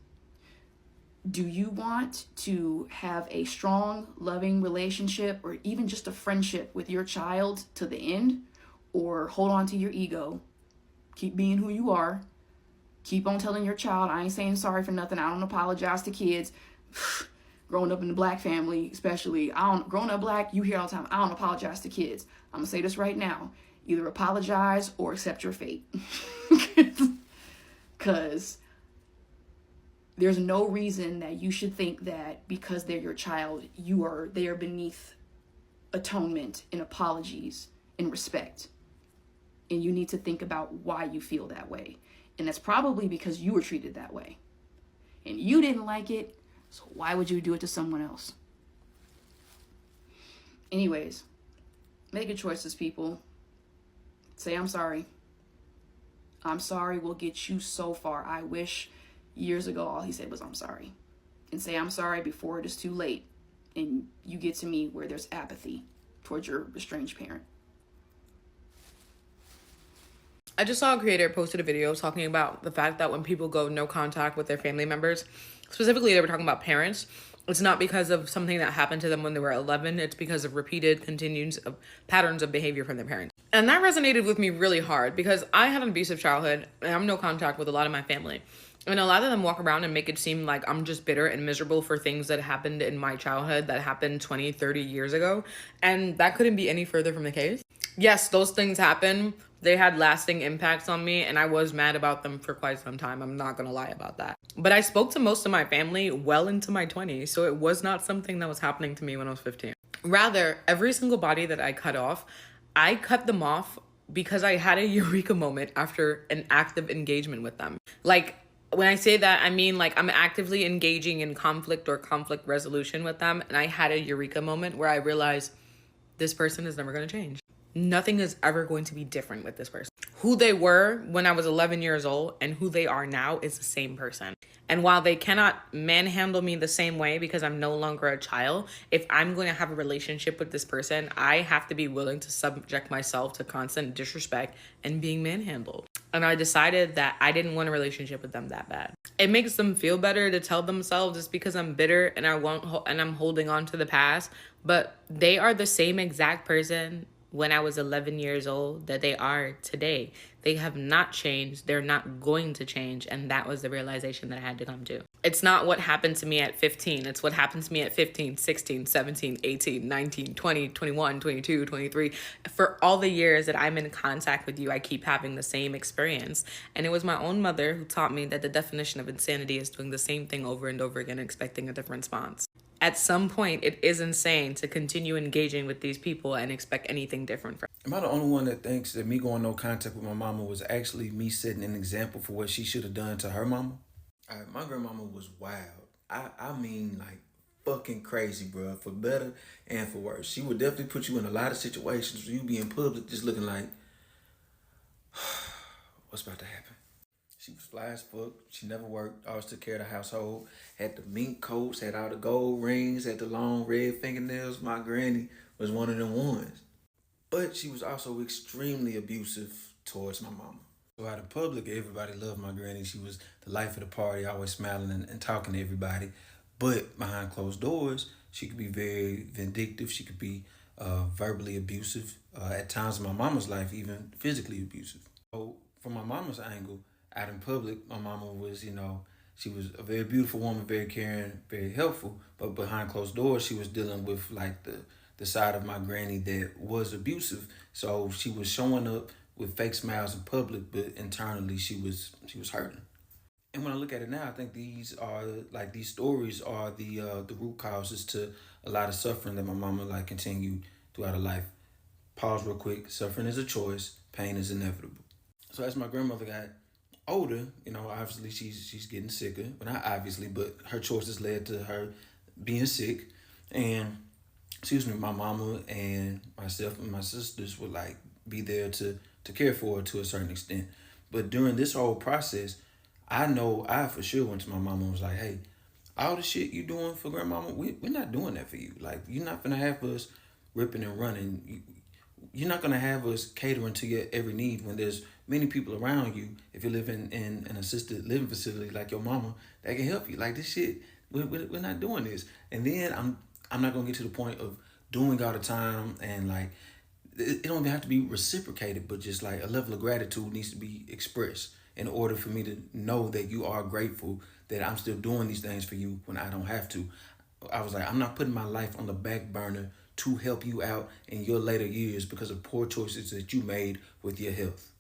do you want to have a strong, loving relationship or even just a friendship with your child to the end? Or hold on to your ego, keep being who you are, keep on telling your child, I ain't saying sorry for nothing, I don't apologize to kids. Growing up in the black family, especially, growing up black, you hear all the time, I don't apologize to kids. I'm going to say this right now. Either apologize or accept your fate. Because there's no reason that you should think that because they're your child, they are beneath atonement and apologies and respect. And you need to think about why you feel that way. And that's probably because you were treated that way. And you didn't like it, so why would you do it to someone else? Anyways, make good choices, people. Say I'm sorry. I'm sorry will get you so far. I wish years ago all he said was I'm sorry. And say I'm sorry before it is too late and you get to me where there's apathy towards your estranged parent. I just saw a creator posted a video talking about the fact that when people go no contact with their family members, specifically they were talking about parents, it's not because of something that happened to them when they were 11. It's because of repeated continues of patterns of behavior from their parents. And that resonated with me really hard because I had an abusive childhood and I'm no contact with a lot of my family. And a lot of them walk around and make it seem like I'm just bitter and miserable for things that happened in my childhood that happened 20, 30 years ago. And that couldn't be any further from the case. Yes, those things happen. They had lasting impacts on me and I was mad about them for quite some time. I'm not gonna lie about that. But I spoke to most of my family well into my 20s, so it was not something that was happening to me when I was 15. Rather, every single body that I cut off, I cut them off because I had a eureka moment after an active engagement with them. Like, when I say that, I mean like I'm actively engaging in conflict or conflict resolution with them, and I had a eureka moment where I realized this person is never gonna change. Nothing is ever going to be different with this person. Who they were when I was 11 years old and who they are now is the same person. And while they cannot manhandle me the same way because I'm no longer a child, if I'm going to have a relationship with this person, I have to be willing to subject myself to constant disrespect and being manhandled. And I decided that I didn't want a relationship with them that bad. It makes them feel better to tell themselves it's because I'm bitter and I'm holding on to the past, but they are the same exact person when I was 11 years old that they are today. They have not changed. They're not going to change. And that was the realization that I had to come to. It's not what happened to me at 15. It's what happened to me at 15, 16, 17, 18, 19, 20, 21, 22, 23. For all the years that I'm in contact with you, I keep having the same experience. And it was my own mother who taught me that the definition of insanity is doing the same thing over and over again, expecting a different response. At some point, it is insane to continue engaging with these people and expect anything different from Am I the only one that thinks that me going no contact with my mama was actually me setting an example for what she should have done to her mama? My grandmama was wild. I mean, like, fucking crazy, bro, for better and for worse. She would definitely put you in a lot of situations where you be in public just looking like, what's about to happen? She was fly as fuck. She never worked. Always took care of the household. Had the mink coats, had all the gold rings, had the long red fingernails. My granny was one of them ones. But she was also extremely abusive towards my mama. So out in public, everybody loved my granny. She was the life of the party, always smiling and talking to everybody. But behind closed doors, she could be very vindictive. She could be verbally abusive. At times in my mama's life, even physically abusive. So from my mama's angle, out in public, my mama was, she was a very beautiful woman, very caring, very helpful. But behind closed doors, she was dealing with like the side of my granny that was abusive. So she was showing up with fake smiles in public, but internally she was hurting. And when I look at it now, I think these stories are the root causes to a lot of suffering that my mama continued throughout her life. Pause real quick. Suffering is a choice. Pain is inevitable. So as my grandmother got older, obviously she's getting sicker. Well, not obviously, but her choices led to her being sick. And my mama and myself and my sisters would be there to care for her to a certain extent. But during this whole process, I for sure went to my mama and was like, hey, all the shit you doing for grandmama, we're not doing that for you. You're not gonna have us ripping and running. You're not gonna have us catering to your every need when there's many people around you. If you're living in an assisted living facility like your mama, that can help you. This shit, we're not doing this. And then I'm not gonna get to the point of doing all the time and it don't even have to be reciprocated, but just a level of gratitude needs to be expressed in order for me to know that you are grateful that I'm still doing these things for you when I don't have to. I was like, I'm not putting my life on the back burner to help you out in your later years because of poor choices that you made with your health.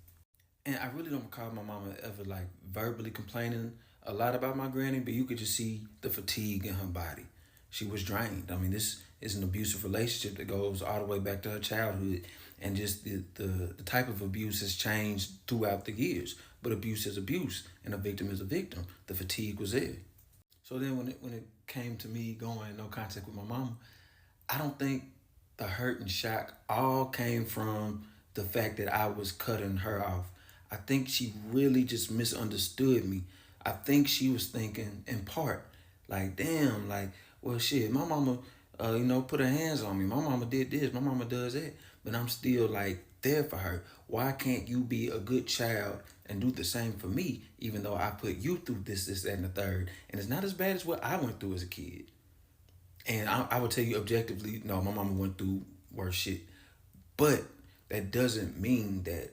And I really don't recall my mama ever verbally complaining a lot about my granny, but you could just see the fatigue in her body. She was drained. I mean, this is an abusive relationship that goes all the way back to her childhood. And just the type of abuse has changed throughout the years. But abuse is abuse, and a victim is a victim. The fatigue was there. So then when it came to me going no contact with my mama, I don't think the hurt and shock all came from the fact that I was cutting her off. I think she really just misunderstood me. I think she was thinking in part, like, damn, like, well, shit, my mama, put her hands on me. My mama did this. My mama does that. But I'm still, like, there for her. Why can't you be a good child and do the same for me, even though I put you through this, that, and the third? And it's not as bad as what I went through as a kid. And I would tell you objectively, no, my mama went through worse shit. But that doesn't mean that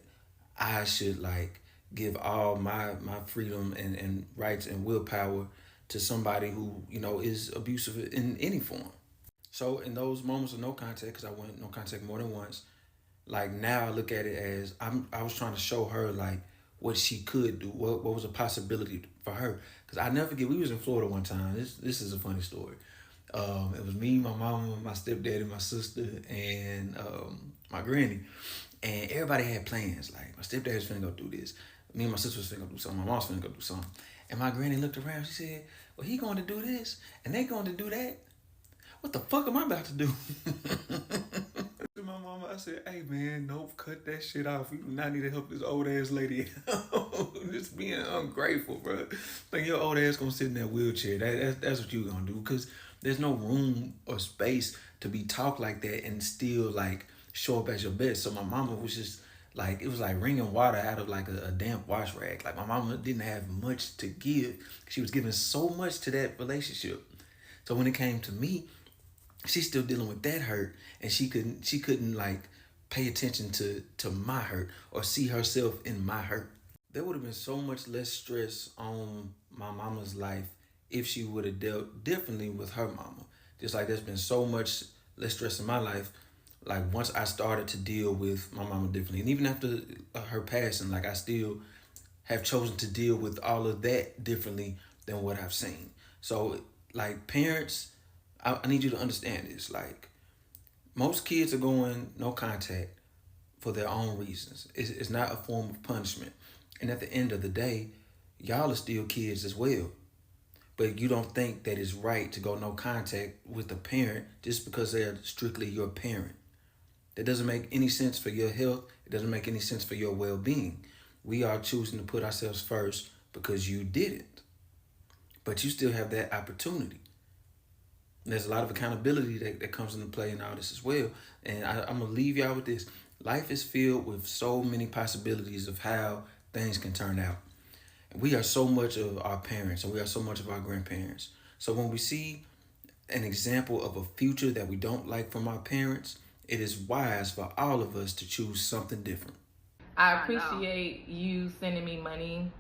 I should like give all my freedom and rights and willpower to somebody who, is abusive in any form. So in those moments of no contact, because I went no contact more than once, like now I look at it as I was trying to show her like what she could do, what was a possibility for her. Because I never forget, we was in Florida one time. This is a funny story. It was me, my mama, my stepdaddy, my sister, and my granny. And everybody had plans. Like, my stepdad was finna go do this. Me and my sister was finna go do something. My mom's finna go do something. And my granny looked around. She said, well, he going to do this, and they going to do that. What the fuck am I about to do? To my mama, I said, hey, man, nope, cut that shit off. We do not need to help this old-ass lady out. Just being ungrateful, bro. Like, your old ass gonna sit in that wheelchair. That's what you gonna do, because there's no room or space to be talked like that and still, like, show up as your best. So my mama was just, like, it was like wringing water out of, like, a damp wash rag. Like, my mama didn't have much to give. She was giving so much to that relationship. So when it came to me, she's still dealing with that hurt, and she couldn't like pay attention to my hurt or see herself in my hurt. There would have been so much less stress on my mama's life if she would have dealt differently with her mama. Just like there's been so much less stress in my life, like once I started to deal with my mama differently. And even after her passing, like I still have chosen to deal with all of that differently than what I've seen. So like parents, I need you to understand this. Like, most kids are going no contact for their own reasons. It's not a form of punishment. And at the end of the day, y'all are still kids as well. But you don't think that it's right to go no contact with a parent just because they're strictly your parent. That doesn't make any sense for your health. It doesn't make any sense for your well-being. We are choosing to put ourselves first because you didn't. But you still have that opportunity. There's a lot of accountability that comes into play in all this as well. And I'm going to leave y'all with this. Life is filled with so many possibilities of how things can turn out. And we are so much of our parents, and we are so much of our grandparents. So when we see an example of a future that we don't like from our parents, it is wise for all of us to choose something different. I appreciate you sending me money,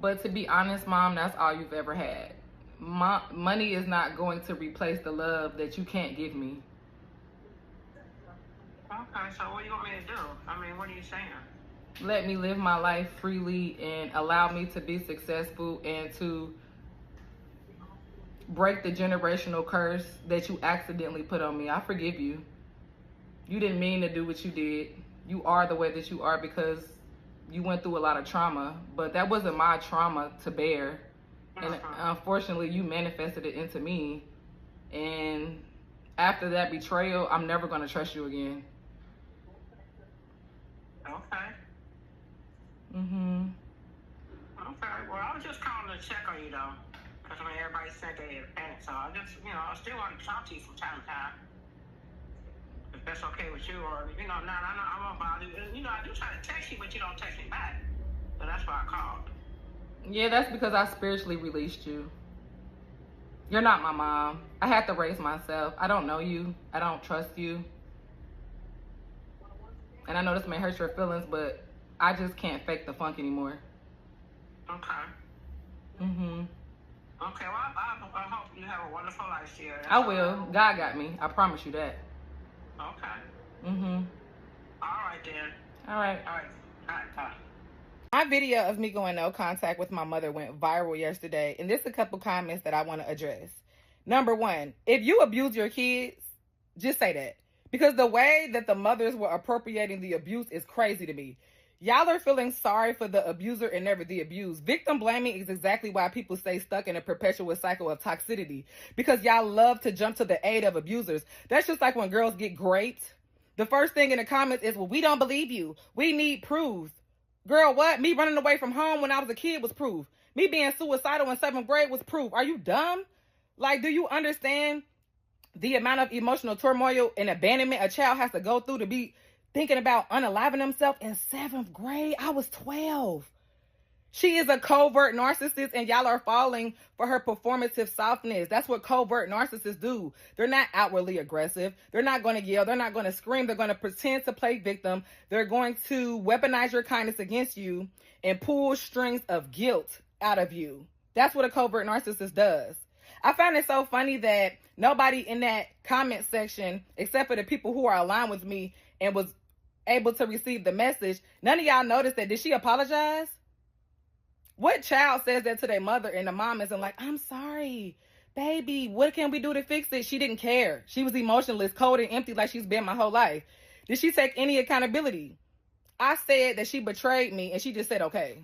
but to be honest, Mom, that's all you've ever had. Money is not going to replace the love that you can't give me. Okay, so what do you want me to do? I mean, what are you saying? Let me live my life freely and allow me to be successful and to break the generational curse that you accidentally put on me. I forgive you. You didn't mean to do what you did. You are the way that you are because you went through a lot of trauma, but that wasn't my trauma to bear. And unfortunately, you manifested it into me. And after that betrayal, I'm never going to trust you again. Okay. Mm-hmm. Okay, well, I was just calling to check on you, though. Because, I mean, everybody said they had panic, so I just, I still want to talk to you from time to time. If that's okay with you, or, I won't bother you. I do try to text you, but you don't text me back. So that's why I called. Yeah, that's because I spiritually released you. You're not my mom. I had to raise myself. I don't know you. I don't trust you. And I know this may hurt your feelings, but I just can't fake the funk anymore. Okay. Mm-hmm. Okay, well, I hope you have a wonderful life here. I will. God got me. I promise you that. Okay. Mm-hmm. All right, then. All right. All right, bye. My video of me going no contact with my mother went viral yesterday, and there's a couple comments that I want to address. Number one, if you abuse your kids, just say that. Because the way that the mothers were appropriating the abuse is crazy to me. Y'all are feeling sorry for the abuser and never the abused. Victim blaming is exactly why people stay stuck in a perpetual cycle of toxicity, because y'all love to jump to the aid of abusers. That's just like when girls get raped. The first thing in the comments is, well, we don't believe you. We need proof. Girl, what? Me running away from home when I was a kid was proof. Me being suicidal in 7th grade was proof. Are you dumb? Like, do you understand the amount of emotional turmoil and abandonment a child has to go through to be thinking about unaliving himself in 7th grade? I was 12. She is a covert narcissist, and y'all are falling for her performative softness. That's what covert narcissists do. They're not outwardly aggressive. They're not going to yell. They're not going to scream. They're going to pretend to play victim. They're going to weaponize your kindness against you and pull strings of guilt out of you. That's what a covert narcissist does. I find it so funny that nobody in that comment section, except for the people who are aligned with me and was able to receive the message, none of y'all noticed that. Did she apologize? What child says that to their mother and the mom isn't like, I'm sorry, baby, what can we do to fix it? She didn't care. She was emotionless, cold, and empty like she's been my whole life. Did she take any accountability? I said that she betrayed me, and she just said, okay.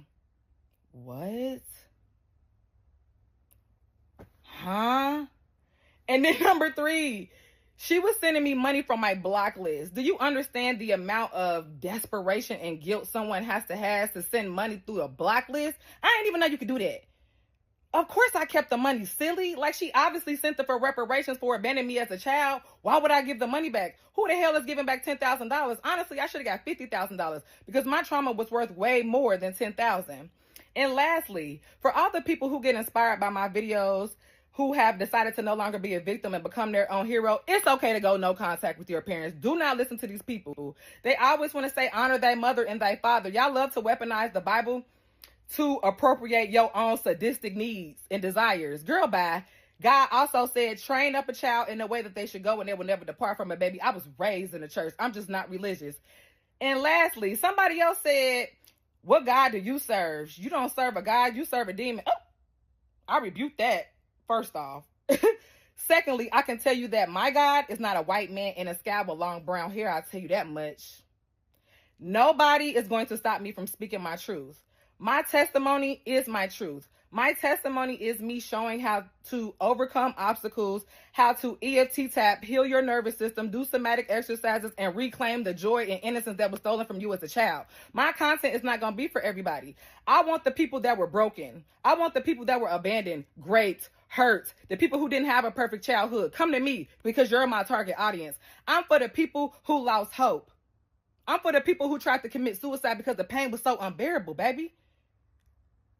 What? Huh? And then number 3, she was sending me money from my block list. Do you understand the amount of desperation and guilt someone has to send money through a block list? I didn't even know you could do that. Of course I kept the money, silly. Like, she obviously sent it for reparations for abandoning me as a child. Why would I give the money back? Who the hell is giving back $10,000? Honestly, I should have got $50,000 because my trauma was worth way more than $10,000. And lastly, for all the people who get inspired by my videos, who have decided to no longer be a victim and become their own hero, it's okay to go no contact with your parents. Do not listen to these people. They always want to say, honor thy mother and thy father. Y'all love to weaponize the Bible to appropriate your own sadistic needs and desires. Girl, bye. God also said, train up a child in the way that they should go and they will never depart from it, baby. I was raised in the church. I'm just not religious. And lastly, somebody else said, what God do you serve? You don't serve a God, you serve a demon. Oh, I rebuke that. First off. Secondly, I can tell you that my God is not a white man in a scab with long brown hair. I'll tell you that much. Nobody is going to stop me from speaking my truth. My testimony is my truth. My testimony is me showing how to overcome obstacles, how to EFT tap, heal your nervous system, do somatic exercises, and reclaim the joy and innocence that was stolen from you as a child. My content is not going to be for everybody. I want the people that were broken. I want the people that were abandoned, raped, hurt, the people who didn't have a perfect childhood. Come to me because you're my target audience. I'm for the people who lost hope. I'm for the people who tried to commit suicide because the pain was so unbearable, baby.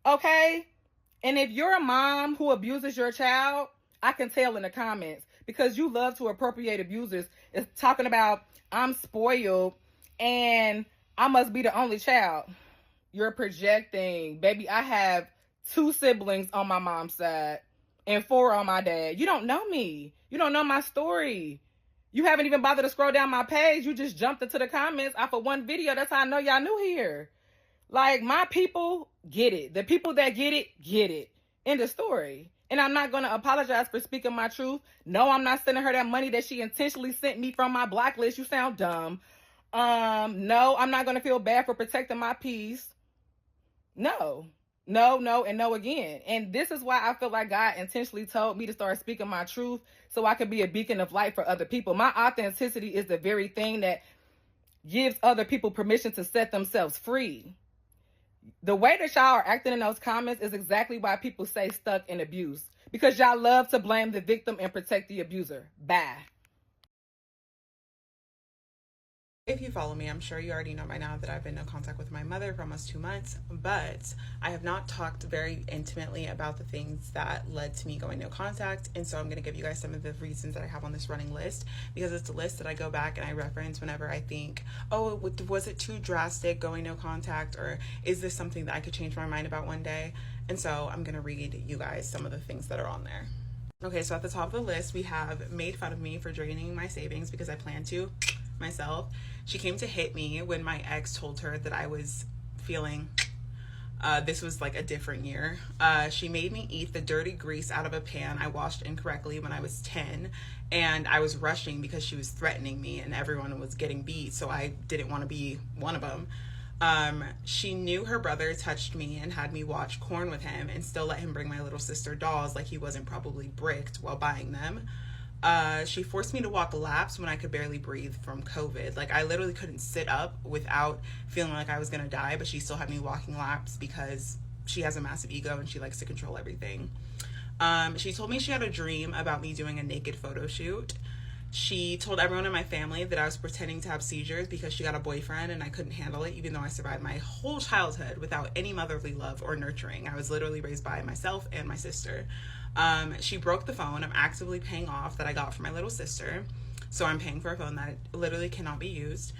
Okay? And if you're a mom who abuses your child, I can tell in the comments because you love to appropriate abusers. It's talking about, I'm spoiled and I must be the only child. You're projecting. Baby, I have 2 siblings on my mom's side and 4 on my dad. You don't know me. You don't know my story. You haven't even bothered to scroll down my page. You just jumped into the comments off of one video. That's how I know y'all new here. Like, my people get it. The people that get it. End of story. And I'm not going to apologize for speaking my truth. No, I'm not sending her that money that she intentionally sent me from my blacklist. You sound dumb. No, I'm not going to feel bad for protecting my peace. No, and no again. And this is why I feel like God intentionally told me to start speaking my truth so I could be a beacon of light for other people. My authenticity is the very thing that gives other people permission to set themselves free. The way that y'all are acting in those comments is exactly why people stay stuck in abuse. Because y'all love to blame the victim and protect the abuser. Bye. If you follow me, I'm sure you already know by now that I've been in contact with my mother for almost 2 months, but I have not talked very intimately about the things that led to me going no contact. And so I'm going to give you guys some of the reasons that I have on this running list, because it's a list that I go back and I reference whenever I think, oh, was it too drastic going no contact, or is this something that I could change my mind about one day? And so I'm going to read you guys some of the things that are on there. Okay, so at the top of the list, we have made fun of me for draining my savings because I plan to myself. She came to hit me when my ex told her that I was feeling this was like a different year. She made me eat the dirty grease out of a pan I washed incorrectly when I was 10, and I was rushing because she was threatening me and everyone was getting beat, so I didn't want to be one of them. She knew her brother touched me and had me watch porn with him and still let him bring my little sister dolls like he wasn't probably bricked while buying them. She forced me to walk laps when I could barely breathe from COVID. Like, I literally couldn't sit up without feeling like I was gonna die, but she still had me walking laps because she has a massive ego and she likes to control everything. She told me she had a dream about me doing a naked photo shoot. She told everyone in my family that I was pretending to have seizures because she got a boyfriend and I couldn't handle it, even though I survived my whole childhood without any motherly love or nurturing. I was literally raised by myself and my sister. She broke the phone I'm actively paying off that I got for my little sister. So I'm paying for a phone that literally cannot be used.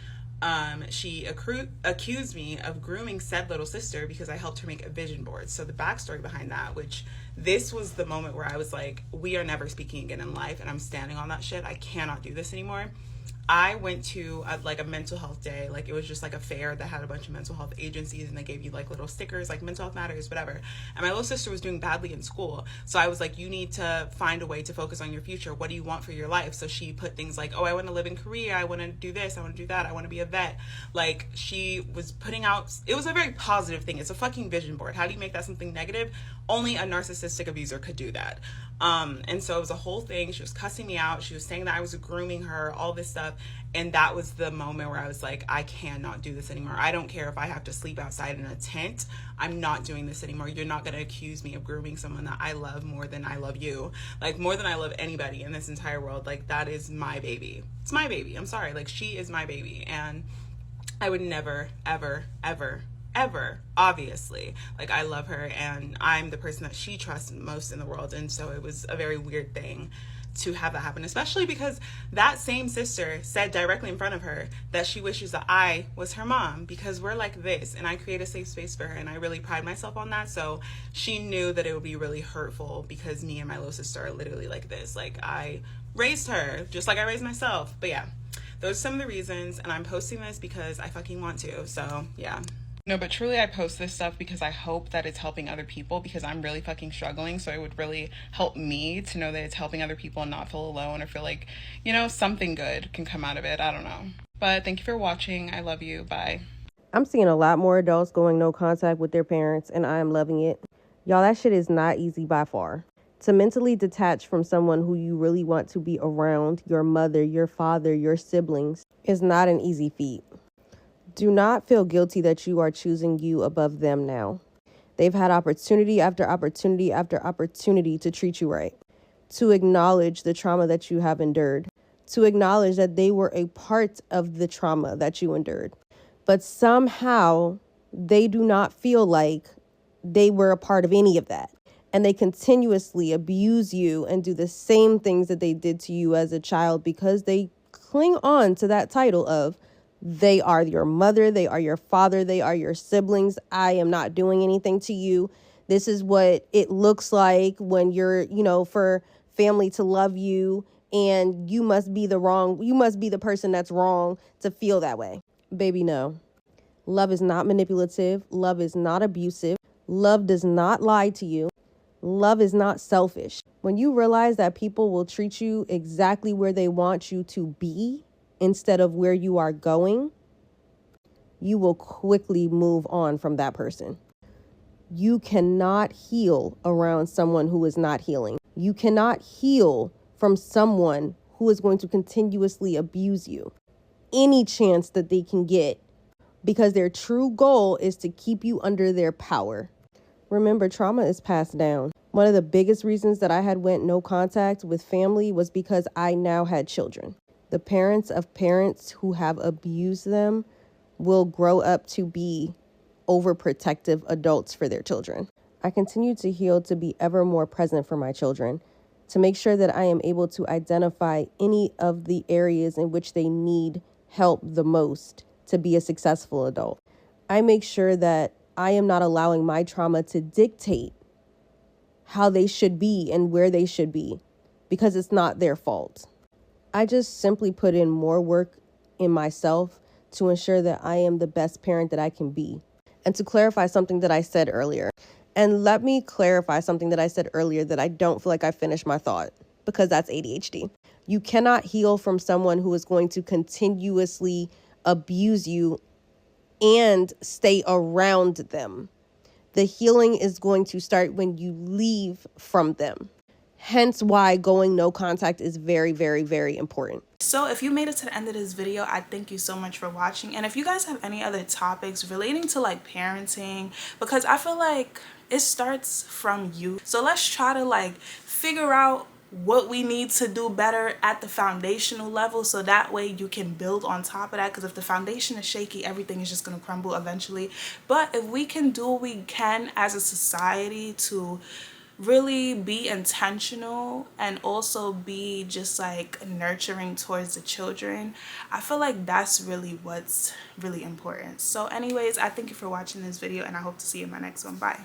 She accused me of grooming said little sister because I helped her make a vision board. So the backstory behind that, which this was the moment where I was like, we are never speaking again in life, and I'm standing on that shit. I cannot do this anymore. I went to a mental health day. Like, it was just like a fair that had a bunch of mental health agencies, and they gave you like little stickers like mental health matters, whatever. And my little sister was doing badly in school, so I was like, you need to find a way to focus on your future. What do you want for your life? So she put things like, oh, I want to live in Korea, I want to do this, I want to do that, I want to be a vet. Like, she was putting out, it was a very positive thing. It's a fucking vision board. How do you make that something negative? Only a narcissistic abuser could do that. And so it was a whole thing. She was cussing me out. She was saying that I was grooming her, all this stuff. And that was the moment where I was like, I cannot do this anymore. I don't care if I have to sleep outside in a tent. I'm not doing this anymore. You're not going to accuse me of grooming someone that I love more than I love you. Like, more than I love anybody in this entire world. Like, that is my baby. It's my baby. I'm sorry. Like, she is my baby. And I would never, ever, ever, ever, obviously, like, I love her and I'm the person that she trusts most in the world. And so it was a very weird thing to have that happen, especially because that same sister said directly in front of her that she wishes that I was her mom because we're like this, and I create a safe space for her, and I really pride myself on that. So she knew that it would be really hurtful because me and my little sister are literally like this. Like, I raised her just like I raised myself. But yeah, those are some of the reasons, and I'm posting this because I fucking want to. So yeah. No, but truly I post this stuff because I hope that it's helping other people, because I'm really fucking struggling. So it would really help me to know that it's helping other people and not feel alone or feel like, you know, something good can come out of it. I don't know. But thank you for watching. I love you. Bye. I'm seeing a lot more adults going no contact with their parents, and I am loving it. Y'all, that shit is not easy by far. To mentally detach from someone who you really want to be around, your mother, your father, your siblings, is not an easy feat. Do not feel guilty that you are choosing you above them now. They've had opportunity after opportunity after opportunity to treat you right, to acknowledge the trauma that you have endured, to acknowledge that they were a part of the trauma that you endured. But somehow they do not feel like they were a part of any of that. And they continuously abuse you and do the same things that they did to you as a child because they cling on to that title of they are your mother, they are your father, they are your siblings. I am not doing anything to you. This is what it looks like when you're, for family to love you, and you must be the person that's wrong to feel that way. Baby, no. Love is not manipulative. Love is not abusive. Love does not lie to you. Love is not selfish. When you realize that people will treat you exactly where they want you to be instead of where you are going, you will quickly move on from that person. You cannot heal around someone who is not healing. You cannot heal from someone who is going to continuously abuse you any chance that they can get, because their true goal is to keep you under their power. Remember, trauma is passed down. One of the biggest reasons that I had went no contact with family was because I now had children. The parents of parents who have abused them will grow up to be overprotective adults for their children. I continue to heal to be ever more present for my children, to make sure that I am able to identify any of the areas in which they need help the most to be a successful adult. I make sure that I am not allowing my trauma to dictate how they should be and where they should be, because it's not their fault. I just simply put in more work in myself to ensure that I am the best parent that I can be. And to clarify something that I said earlier, and let me clarify something that I said earlier that I don't feel like I finished my thought, because that's ADHD. You cannot heal from someone who is going to continuously abuse you and stay around them. The healing is going to start when you leave from them. Hence why going no contact is very, very, very important. So if you made it to the end of this video, I thank you so much for watching. And if you guys have any other topics relating to like parenting, because I feel like it starts from you. So let's try to like figure out what we need to do better at the foundational level, so that way you can build on top of that, because if the foundation is shaky, everything is just going to crumble eventually. But if we can do what we can as a society to really be intentional and also be just like nurturing towards the children, I feel like that's really what's really important. So anyways, I thank you for watching this video, and I hope to see you in my next one. Bye.